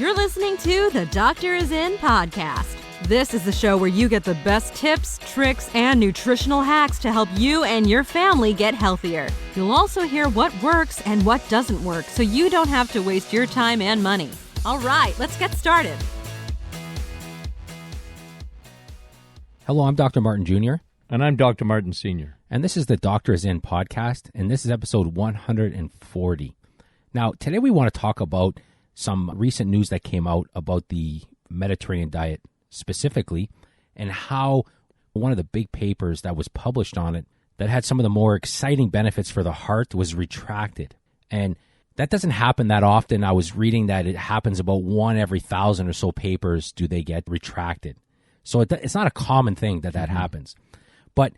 You're listening to the Doctor Is In podcast. This is the show where you get the best tips, tricks, and nutritional hacks to help you and your family get healthier. You'll also hear what works and what doesn't work so you don't have to waste your time and money. All right, let's get started. Hello, I'm Dr. Martin Jr. And I'm Dr. Martin Sr. And this is the Doctor Is In podcast, and this is episode 140. Now, today we want to talk about some recent news that came out about the Mediterranean diet specifically, and how one of the big papers that was published on it that had some of the more exciting benefits for the heart was retracted. And that doesn't happen that often. I was reading that it happens about 1 every 1,000 or so papers do they get retracted. So it's not a common thing that happens. But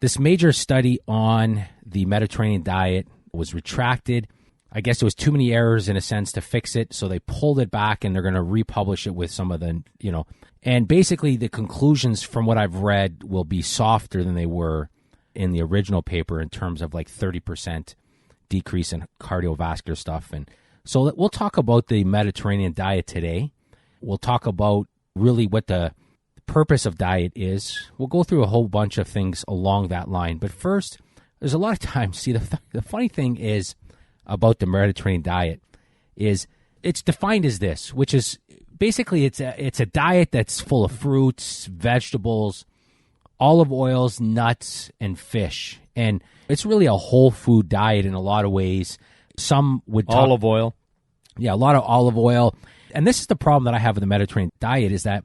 this major study on the Mediterranean diet was retracted. I guess there was too many errors in a sense to fix it, so they pulled it back and they're going to republish it with some of the, and basically the conclusions from what I've read will be softer than they were in the original paper in terms of like 30% decrease in cardiovascular stuff. And so we'll talk about the Mediterranean diet today. We'll talk about really what the purpose of diet is. We'll go through a whole bunch of things along that line. But first, there's a lot of times, the funny thing is about the Mediterranean diet is it's defined as this, which is basically it's a diet that's full of fruits, vegetables, olive oils, nuts, and fish. And it's really a whole food diet in a lot of ways. Some would talk, olive oil. Yeah, a lot of olive oil. And this is the problem that I have with the Mediterranean diet is that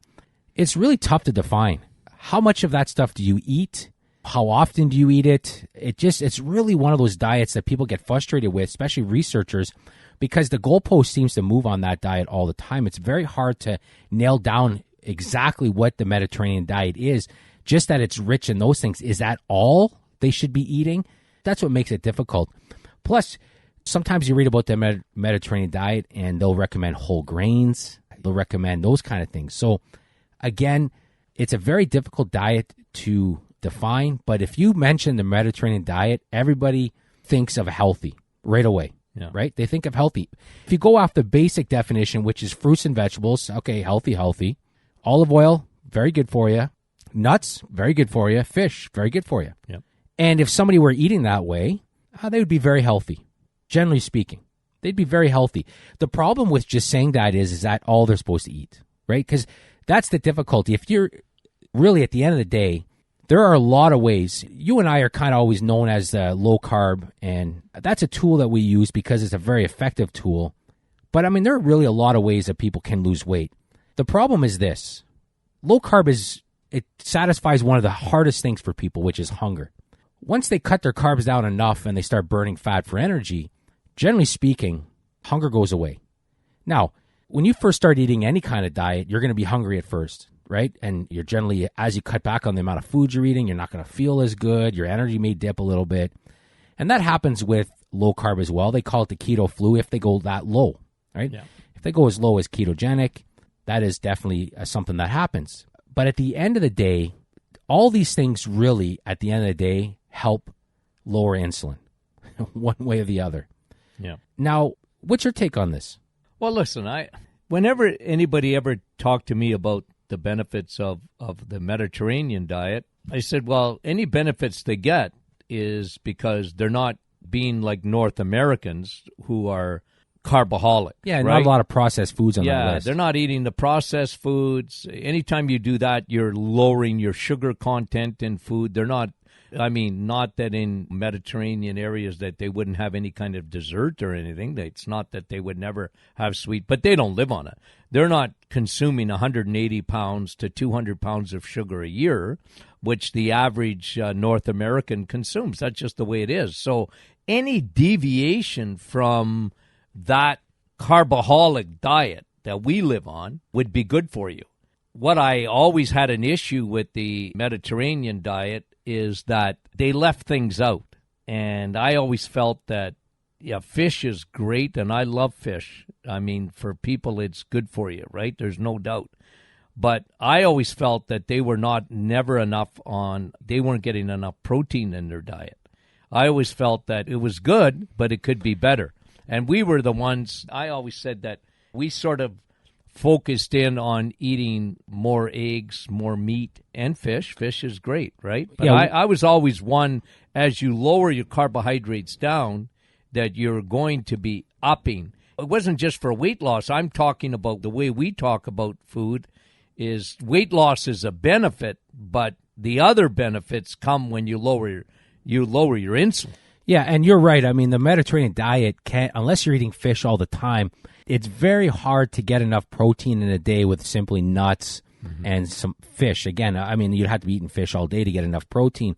it's really tough to define. How much of that stuff do you eat? How often do you eat it? It's really one of those diets that people get frustrated with, especially researchers, because the goalpost seems to move on that diet all the time. It's very hard to nail down exactly what the Mediterranean diet is, just that it's rich in those things. Is that all they should be eating? That's what makes it difficult. Plus, sometimes you read about the Mediterranean diet and they'll recommend whole grains. They'll recommend those kind of things. So again, it's a very difficult diet to define, but if you mention the Mediterranean diet, everybody thinks of healthy right away, right? They think of healthy. If you go off the basic definition, which is fruits and vegetables, okay, healthy. Olive oil, very good for you. Nuts, very good for you. Fish, very good for you. Yep. And if somebody were eating that way, they would be very healthy, generally speaking. They'd be very healthy. The problem with just saying that is that all they're supposed to eat, right? Because that's the difficulty. If you're really, at the end of the day, there are a lot of ways. You and I are kind of always known as low carb, and that's a tool that we use because it's a very effective tool. But, I mean, there are really a lot of ways that people can lose weight. The problem is this. Low carb it satisfies one of the hardest things for people, which is hunger. Once they cut their carbs down enough and they start burning fat for energy, generally speaking, hunger goes away. Now, when you first start eating any kind of diet, you're going to be hungry at first, right? And you're generally, as you cut back on the amount of food you're eating, you're not going to feel as good. Your energy may dip a little bit. And that happens with low carb as well. They call it the keto flu if they go that low, right? Yeah. If they go as low as ketogenic, that is definitely something that happens. But at the end of the day, all these things really, at the end of the day, help lower insulin one way or the other. Yeah. Now, what's your take on this? Well, listen, whenever anybody ever talked to me about the benefits of the Mediterranean diet, I said, well, any benefits they get is because they're not being like North Americans who are carboholic. Yeah, right? Not a lot of processed foods on that list. Yeah, they're not eating the processed foods. Anytime you do that, you're lowering your sugar content in food. They're not, not that in Mediterranean areas that they wouldn't have any kind of dessert or anything. It's not that they would never have sweet, but they don't live on it. They're not consuming 180 pounds to 200 pounds of sugar a year, which the average North American consumes. That's just the way it is. So any deviation from that carboholic diet that we live on would be good for you. What I always had an issue with the Mediterranean diet is that they left things out. And I always felt that, fish is great, and I love fish. I mean, for people, it's good for you, right? There's no doubt. But I always felt that they weren't getting enough protein in their diet. I always felt that it was good, but it could be better. And we were the ones, I always said that we sort of focused in on eating more eggs, more meat, and fish. Fish is great, right? But Yeah, I was always one, as you lower your carbohydrates down, that you're going to be upping. It wasn't just for weight loss. I'm talking about the way we talk about food is weight loss is a benefit, but the other benefits come when you lower your insulin. Yeah, and you're right. I mean, the Mediterranean diet can't, unless you're eating fish all the time, it's very hard to get enough protein in a day with simply nuts and some fish. Again, I mean, you'd have to be eating fish all day to get enough protein.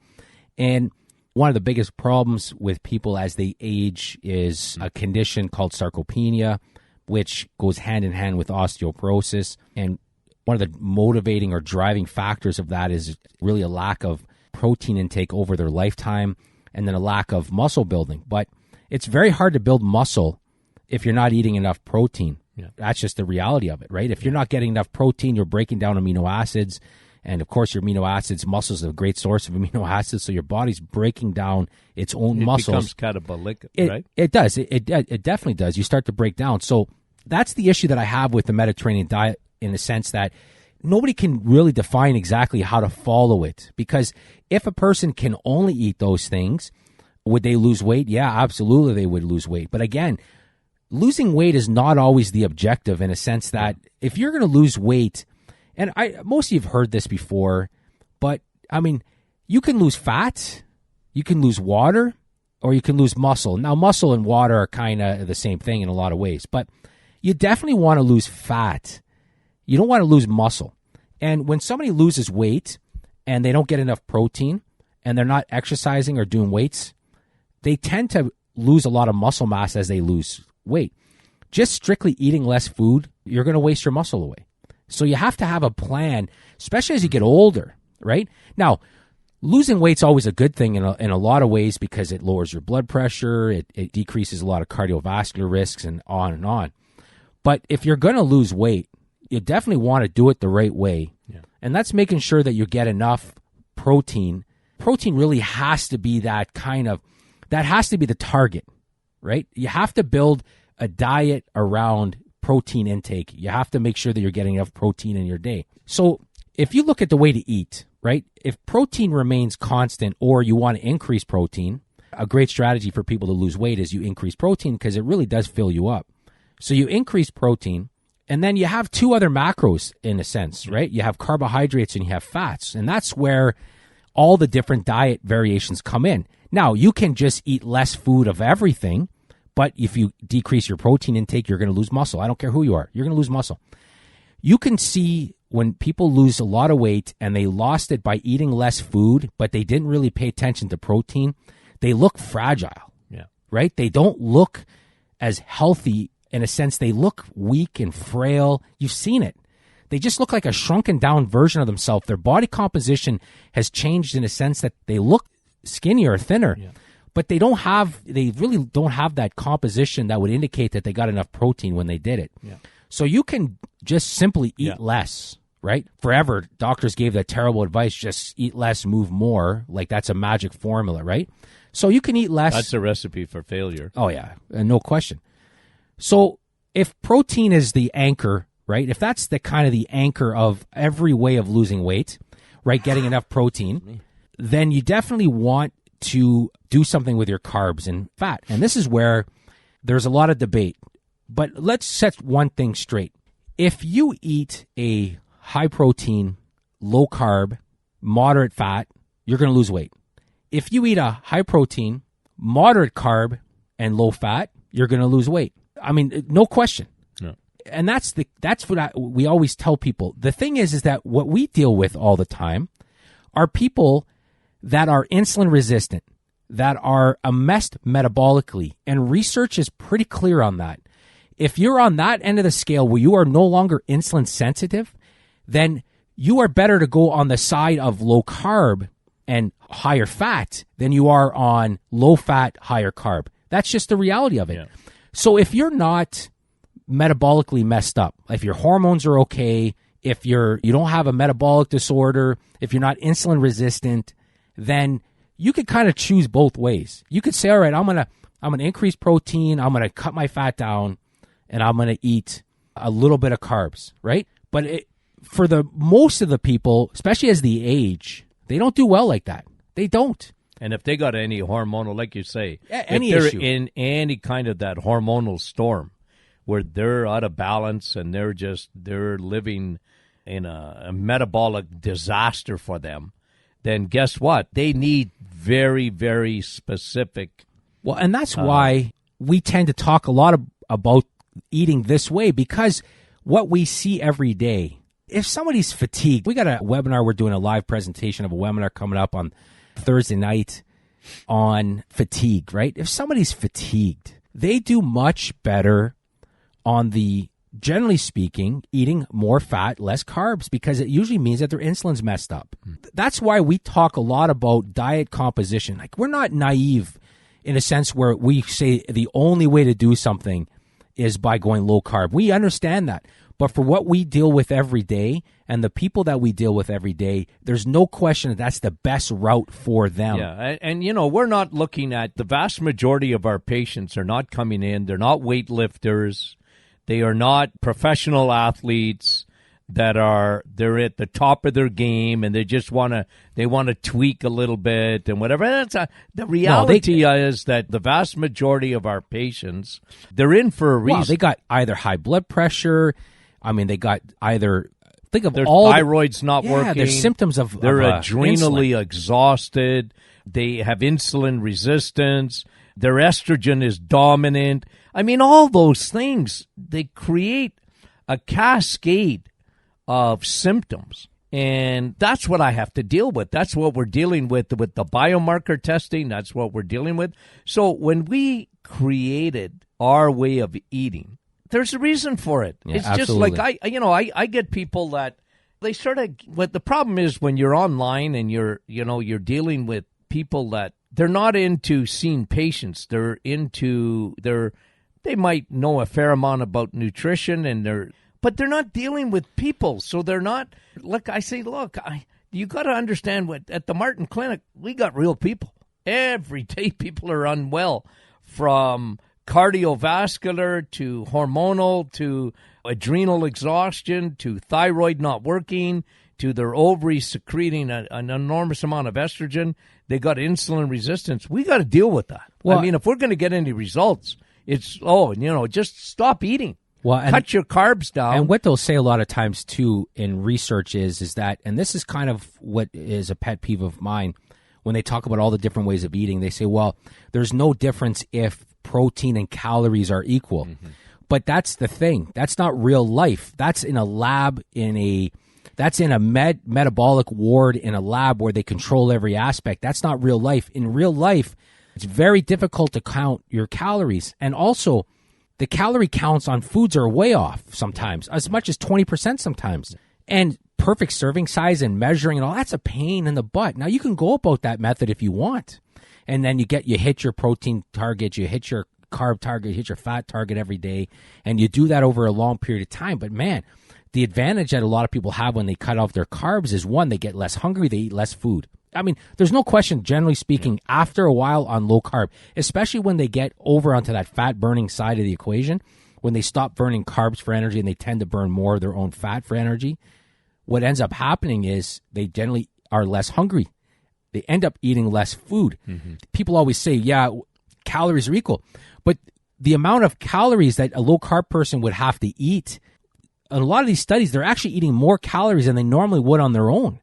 And one of the biggest problems with people as they age is a condition called sarcopenia, which goes hand in hand with osteoporosis. And one of the motivating or driving factors of that is really a lack of protein intake over their lifetime and then a lack of muscle building. But it's very hard to build muscle if you're not eating enough protein. Yeah. That's just the reality of it, right? If you're not getting enough protein, you're breaking down amino acids. And, of course, your amino acids, muscles are a great source of amino acids, so your body's breaking down its own muscles. It becomes catabolic, right? It does. It definitely does. You start to break down. So that's the issue that I have with the Mediterranean diet in the sense that nobody can really define exactly how to follow it. Because if a person can only eat those things, would they lose weight? Yeah, absolutely they would lose weight. But, again, losing weight is not always the objective in a sense that if you're going to lose weight, and most of you have heard this before, but, I mean, you can lose fat, you can lose water, or you can lose muscle. Now, muscle and water are kind of the same thing in a lot of ways, but you definitely want to lose fat. You don't want to lose muscle. And when somebody loses weight and they don't get enough protein and they're not exercising or doing weights, they tend to lose a lot of muscle mass as they lose weight. Just strictly eating less food, you're going to waste your muscle away. So you have to have a plan, especially as you get older, right? Now, losing weight's always a good thing in a lot of ways because it lowers your blood pressure, it decreases a lot of cardiovascular risks, and on and on. But if you're going to lose weight, you definitely want to do it the right way. Yeah. And that's making sure that you get enough protein. Protein really has to be that has to be the target, right? You have to build a diet around protein intake. You have to make sure that you're getting enough protein in your day. So if you look at the way to eat, right, if protein remains constant or you want to increase protein, a great strategy for people to lose weight is you increase protein because it really does fill you up. So you increase protein, and then you have two other macros in a sense, right? You have carbohydrates and you have fats, and that's where all the different diet variations come in. Now, you can just eat less food of everything, but if you decrease your protein intake, you're going to lose muscle. I don't care who you are. You're going to lose muscle. You can see when people lose a lot of weight and they lost it by eating less food, but they didn't really pay attention to protein, they look fragile, right? They don't look as healthy in a sense. They look weak and frail. You've seen it. They just look like a shrunken down version of themselves. Their body composition has changed in a sense that they look skinnier or thinner. Yeah. But they really don't have that composition that would indicate that they got enough protein when they did it. Yeah. So you can just simply eat less, right? Forever, doctors gave that terrible advice, just eat less, move more. Like that's a magic formula, right? So you can eat less. That's a recipe for failure. Oh, yeah, no question. So if protein is the anchor, right? If that's the kind of the anchor of every way of losing weight, right? Getting enough protein, then you definitely want to do something with your carbs and fat. And this is where there's a lot of debate. But let's set one thing straight. If you eat a high protein, low carb, moderate fat, you're going to lose weight. If you eat a high protein, moderate carb, and low fat, you're going to lose weight. I mean, no question. No. And that's what we always tell people. The thing is that what we deal with all the time are people that are insulin resistant, that are a mess metabolically, and research is pretty clear on that. If you're on that end of the scale where you are no longer insulin sensitive, then you are better to go on the side of low carb and higher fat than you are on low fat, higher carb. That's just the reality of it. Yeah. So if you're not metabolically messed up, if your hormones are okay, if you don't have a metabolic disorder, if you're not insulin resistant, then you could kind of choose both ways. You could say, all right, I'm gonna increase protein, I'm gonna cut my fat down, and I'm gonna eat a little bit of carbs, right? But for the most of the people, especially as they age, they don't do well like that. They don't. And if they got any hormonal, like you say, any if they're issue in any kind of that hormonal storm where they're out of balance and they're living in a metabolic disaster for them, then guess what? They need very, very specific. Well, and that's why we tend to talk a lot about eating this way, because what we see every day, if somebody's fatigued, we got a webinar, we're doing a live presentation of a webinar coming up on Thursday night on fatigue, right? If somebody's fatigued, they do much better on the, generally speaking, eating more fat, less carbs, because it usually means that their insulin's messed up. That's why we talk a lot about diet composition. Like, we're not naive in a sense where we say the only way to do something is by going low carb. We understand that. But for what we deal with every day and the people that we deal with every day, there's no question that that's the best route for them. Yeah, and we're not looking at, the vast majority of our patients are not coming in. They're not weightlifters. They are not professional athletes they're at the top of their game and they just want to tweak a little bit and whatever. The reality is that the vast majority of our patients, they're in for a reason. Well, they got either high blood pressure. I mean, they got either, think of their all thyroid's not working. There's symptoms of they're adrenally insulin. Exhausted. They have insulin resistance. Their estrogen is dominant. I mean, all those things, they create a cascade of symptoms. And that's what I have to deal with. That's what we're dealing with the biomarker testing. That's what we're dealing with. So when we created our way of eating, there's a reason for it. Yeah, it's absolutely. just like I get people that they sort of, what the problem is when you're online and you're dealing with people that they're not into seeing patients. They might know a fair amount about nutrition but they're not dealing with people. So they're not, you got to understand at the Martin Clinic, we got real people. Every day people are unwell, from cardiovascular to hormonal to adrenal exhaustion to thyroid not working to their ovaries secreting an enormous amount of estrogen. They got insulin resistance. We got to deal with that. Well, I mean, if we're going to get any results, it's, just stop eating. Well, cut your carbs down. And what they'll say a lot of times, too, in research is that, and this is kind of what is a pet peeve of mine, when they talk about all the different ways of eating, they say, well, there's no difference if protein and calories are equal. Mm-hmm. But that's the thing. That's not real life. That's in a lab, that's in a metabolic ward in a lab where they control every aspect. That's not real life. In real life, it's very difficult to count your calories. And also, the calorie counts on foods are way off sometimes, as much as 20% sometimes. And perfect serving size and measuring and all, that's a pain in the butt. Now, you can go about that method if you want. And then you hit your protein target, you hit your carb target, you hit your fat target every day. And you do that over a long period of time. But, man, the advantage that a lot of people have when they cut off their carbs is, one, they get less hungry, they eat less food. I mean, there's no question, generally speaking, after a while on low carb, especially when they get over onto that fat burning side of the equation, when they stop burning carbs for energy and they tend to burn more of their own fat for energy, what ends up happening is they generally are less hungry. They end up eating less food. Mm-hmm. People always say, yeah, calories are equal. But the amount of calories that a low carb person would have to eat, in a lot of these studies, they're actually eating more calories than they normally would on their own.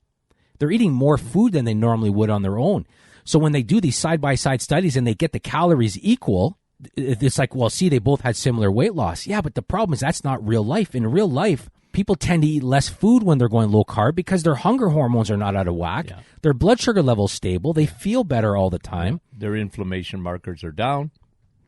They're eating more food than they normally would on their own. So when they do these side-by-side studies and they get the calories equal, it's like, well, see, they both had similar weight loss. Yeah, but the problem is that's not real life. In real life, people tend to eat less food when they're going low carb because their hunger hormones are not out of whack. Yeah. Their blood sugar level's stable. They feel better all the time. Their inflammation markers are down.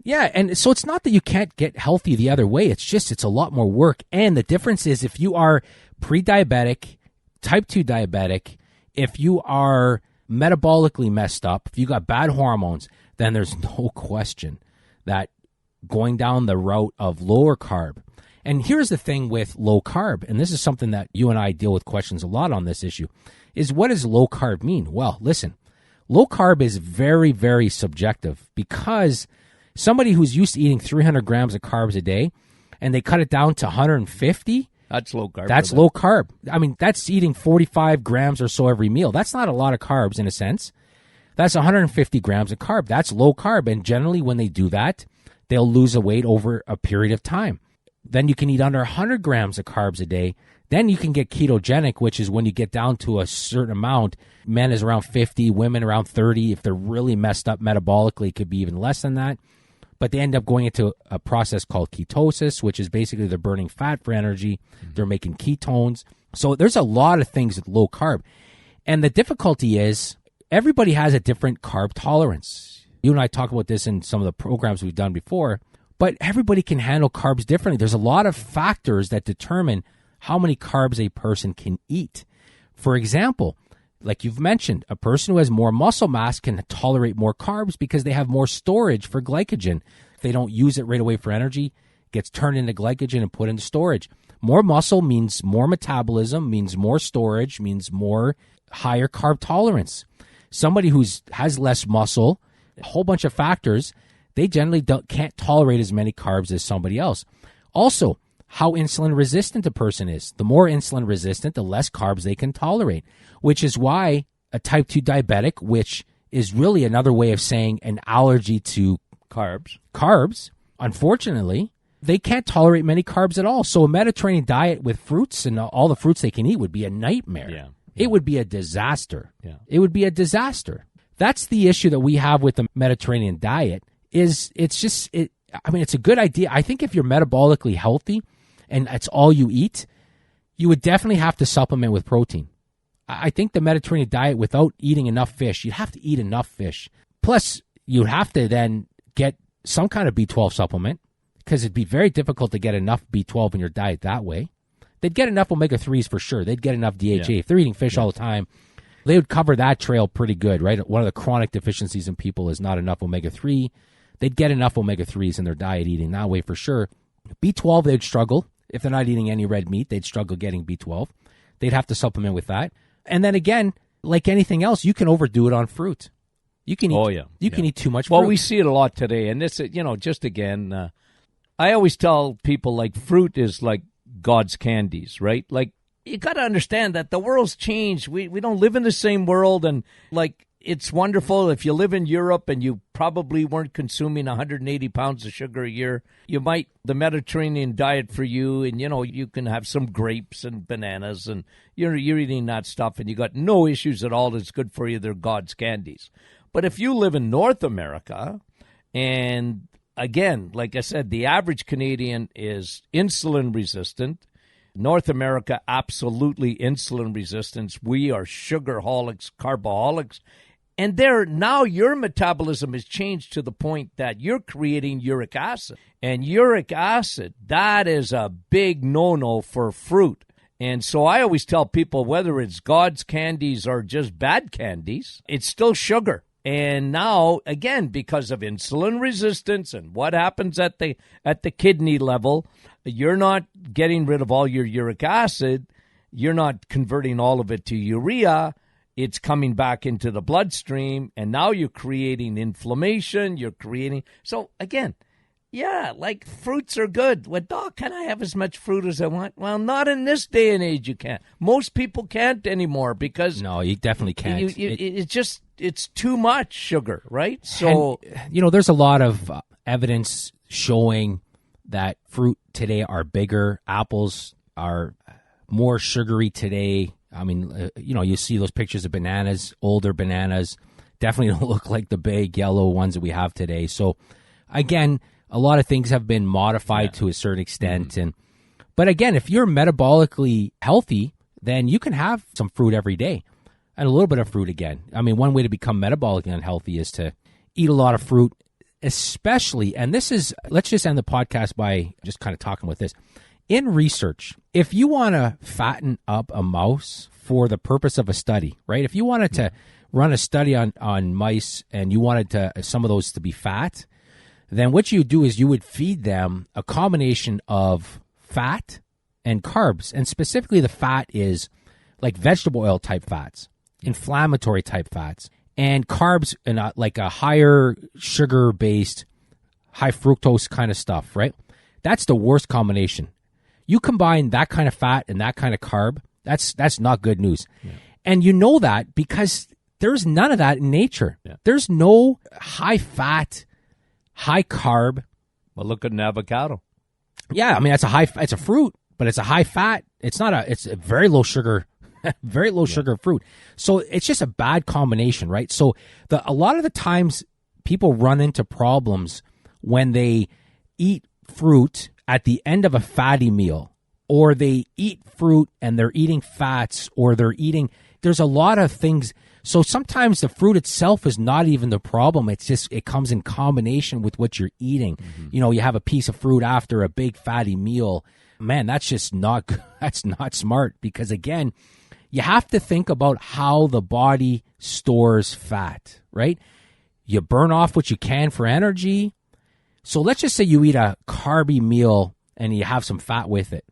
Yeah, and so it's not that you can't get healthy the other way. It's just it's a lot more work. And the difference is if you are pre-diabetic, type 2 diabetic, if you are metabolically messed up, if you got bad hormones, then there's no question that going down the route of lower carb. And here's the thing with low carb, and this is something that you and I deal with questions a lot on this issue, is what does low carb mean? Well, listen, low carb is very, very subjective because somebody who's used to eating 300 grams of carbs a day and they cut it down to 150, That's low carb. that's low carb. I mean, that's eating 45 grams or so every meal. That's not a lot of carbs in a sense. That's 150 grams of carb. That's low carb. And generally when they do that, they'll lose a weight over a period of time. Then you can eat under 100 grams of carbs a day. Then you can get ketogenic, which is when you get down to a certain amount. Men is around 50, women around 30. If they're really messed up metabolically, it could be even less than that. But they end up going into a process called ketosis, which is basically they're burning fat for energy. They're making ketones. So there's a lot of things with low carb. And the difficulty is everybody has a different carb tolerance. You and I talk about this in some of the programs we've done before, but everybody can handle carbs differently. There's a lot of factors that determine how many carbs a person can eat. For example, like you've mentioned, a person who has more muscle mass can tolerate more carbs because they have more storage for glycogen. If they don't use it right away for energy, it gets turned into glycogen and put into storage. More muscle means more metabolism, means more storage, means more higher carb tolerance. Somebody who has less muscle, a whole bunch of factors, they generally can't tolerate as many carbs as somebody else. Also, how insulin resistant a person is. The more insulin resistant, the less carbs they can tolerate, which is why a type 2 diabetic, which is really another way of saying an allergy to carbs, unfortunately, they can't tolerate many carbs at all. So a Mediterranean diet with fruits and all the fruits they can eat would be a nightmare. Yeah. It would be a disaster. Yeah. It would be a disaster. That's the issue that we have with the Mediterranean diet is it's a good idea. I think if you're metabolically healthy and that's all you eat, you would definitely have to supplement with protein. I think the Mediterranean diet, without eating enough fish, you'd have to eat enough fish. Plus, you'd have to then get some kind of B12 supplement because it'd be very difficult to get enough B12 in your diet that way. They'd get enough omega-3s for sure. They'd get enough DHA. Yeah. If they're eating fish all the time, they would cover that trail pretty good, right? One of the chronic deficiencies in people is not enough omega-3. They'd get enough omega-3s in their diet eating that way for sure. B12, they'd struggle. If they're not eating any red meat, they'd struggle getting B12. They'd have to supplement with that. And then again, like anything else, you can overdo it on fruit. You can eat, can eat too much fruit. Well, we see it a lot today. And this, just again, I always tell people like fruit is like God's candies, right? Like you got to understand that the world's changed. We don't live in the same world. And like it's wonderful if you live in Europe and you probably weren't consuming 180 pounds of sugar a year. The Mediterranean diet for you, and you can have some grapes and bananas, and you're eating that stuff, and you got no issues at all. It's good for you. They're God's candies. But if you live in North America, and again, like I said, the average Canadian is insulin resistant. North America, absolutely insulin resistance. We are sugarholics, carbaholics. And now your metabolism has changed to the point that you're creating uric acid. And uric acid, that is a big no-no for fruit. And so I always tell people, whether it's God's candies or just bad candies, it's still sugar. And now, again, because of insulin resistance and what happens at the kidney level, you're not getting rid of all your uric acid. You're not converting all of it to urea. It's coming back into the bloodstream, and now you're creating inflammation. So, again, like fruits are good. Well, Doc, can I have as much fruit as I want? Well, not in this day and age you can't. Most people can't anymore because... No, you definitely can't. It's too much sugar, right? So, and, there's a lot of evidence showing that fruit today are bigger. Apples are more sugary today. I mean, you see those pictures of bananas, older bananas, definitely don't look like the big yellow ones that we have today. So, again, a lot of things have been modified to a certain extent. Mm-hmm. But again, if you're metabolically healthy, then you can have some fruit every day and a little bit of fruit again. I mean, one way to become metabolically unhealthy is to eat a lot of fruit, especially, and this is, let's just end the podcast by just kind of talking with this. In research, if you want to fatten up a mouse for the purpose of a study, right? If you wanted to run a study on mice and you wanted some of those to be fat, then what you would do is you would feed them a combination of fat and carbs. And specifically the fat is like vegetable oil type fats, inflammatory type fats, and carbs and like a higher sugar-based, high fructose kind of stuff, right? That's the worst combination. You combine that kind of fat and that kind of carb, that's not good news. Yeah. And you know that because there's none of that in nature. Yeah. There's no high fat, high carb. Well, look at an avocado. Yeah, I mean, it's a fruit, but it's a high fat. It's a very low sugar, very low sugar fruit. So it's just a bad combination, right? So a lot of the times people run into problems when they eat fruit at the end of a fatty meal, or they eat fruit and they're eating fats, or there's a lot of things. So sometimes the fruit itself is not even the problem. It's just, it comes in combination with what you're eating. Mm-hmm. You know, you have a piece of fruit after a big fatty meal. Man, that's just not, that's not smart, because again, you have to think about how the body stores fat, right? You burn off what you can for energy. So let's just say you eat a carby meal and you have some fat with it.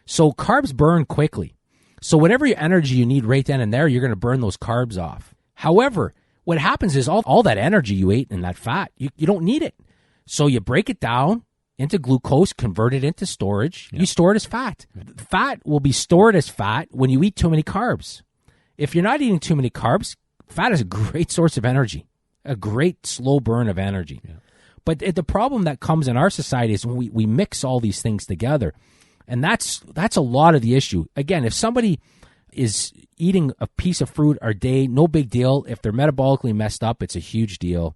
So carbs burn quickly. So whatever energy you need right then and there, you're going to burn those carbs off. However, what happens is all that energy you ate and that fat, you don't need it. So you break it down into glucose, convert it into storage. Yeah. You store it as fat. Fat will be stored as fat when you eat too many carbs. If you're not eating too many carbs, fat is a great source of energy, a great slow burn of energy. Yeah. But the problem that comes in our society is when we mix all these things together. And that's a lot of the issue. Again, if somebody is eating a piece of fruit a day, no big deal. If they're metabolically messed up, it's a huge deal.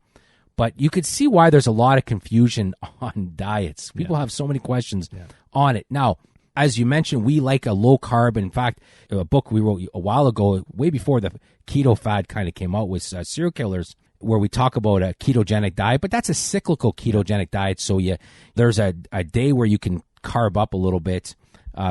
But you could see why there's a lot of confusion on diets. People have so many questions on it. Now, as you mentioned, we like a low carb. In fact, a book we wrote a while ago, way before the keto fad kind of came out, was Serial Killers, where we talk about a ketogenic diet. But that's a cyclical ketogenic diet. So there's a day where you can carb up a little bit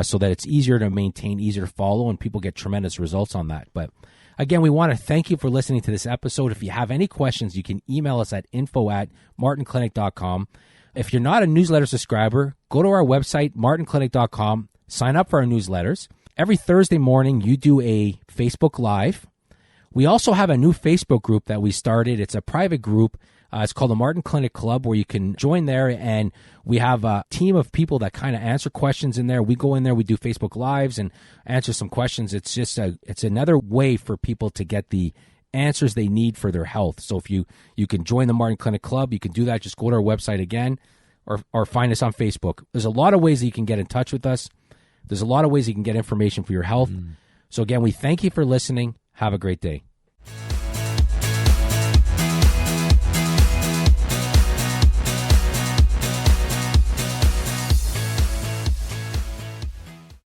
so that it's easier to maintain, easier to follow, and people get tremendous results on that. But again, we want to thank you for listening to this episode. If you have any questions, you can email us at info@martinclinic.com. If you're not a newsletter subscriber, go to our website, martinclinic.com, sign up for our newsletters. Every Thursday morning, you do a Facebook Live. We also have a new Facebook group that we started. It's a private group. It's called the Martin Clinic Club, where you can join there, and we have a team of people that kind of answer questions in there. We go in there, we do Facebook Lives and answer some questions. It's just it's another way for people to get the answers they need for their health. So if you can join the Martin Clinic Club, you can do that. Just go to our website again, or find us on Facebook. There's a lot of ways that you can get in touch with us. There's a lot of ways you can get information for your health. So again, we thank you for listening. Have a great day.